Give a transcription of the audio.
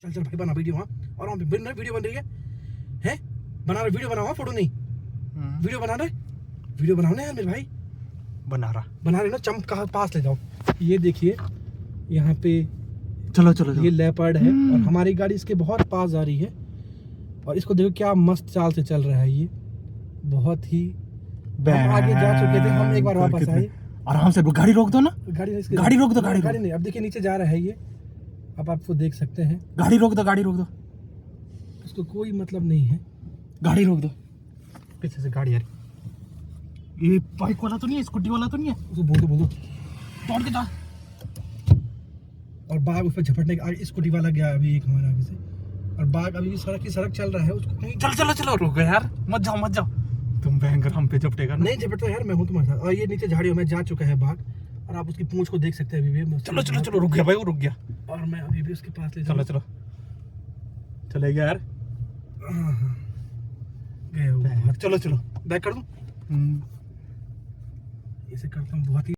चल चल भाई बना वीडियो वहाँ और वहाँ वीडियो बन रही है बना रहे वीडियो बनाओ फोटो नहीं वीडियो बना रहे वीडियो बनाओ ना यार मेरे भाई बना रहे ना चम कहाँ पास ले जाओ ये देखिए यहाँ पे चलो ये लेपर्ड है और हमारी गाड़ी इसके बहुत पास आ रही है और इसको देखो क्या मस्त चाल से चल रहा है ये बहुत ही हम आगे जा चुके थे हम एक बार वापस आए आराम से गाड़ी रोक दो ना गाड़ी रोक दो गाड़ी नहीं अब देखिए नीचे जा रहा है ये अब आपको देख सकते हैं गाड़ी रोक दो इसको कोई मतलब नहीं है गाड़ी रोक दो पीछे से गाड़ी आ रही ये बाइक वाला तो नहीं है स्कूटी वाला तो नहीं है उसको बोल दो तोड़ के जा और बाघ उस पर झपटने के आगे स्कूटी वाला गया अभी एक हमारे आगे से और बाघ अभी भी सड़क चल रहा है उसको कहीं चलो रुको यार मत जाओ तुम भयंकर हम पे झपटेगा ना नहीं झपटता यार मैं हूँ तुम्हारे साथ और ये नीचे झाड़ियों में जा चुका है बाघ और आप उसकी पूंछ को देख सकते हैं अभी भी चलो रुक गया भाई वो रुक गया और मैं अभी भी उसके पास ले चलो चले गया यार गए चलो बैक कर दूं इसे करता हूँ बहुत ही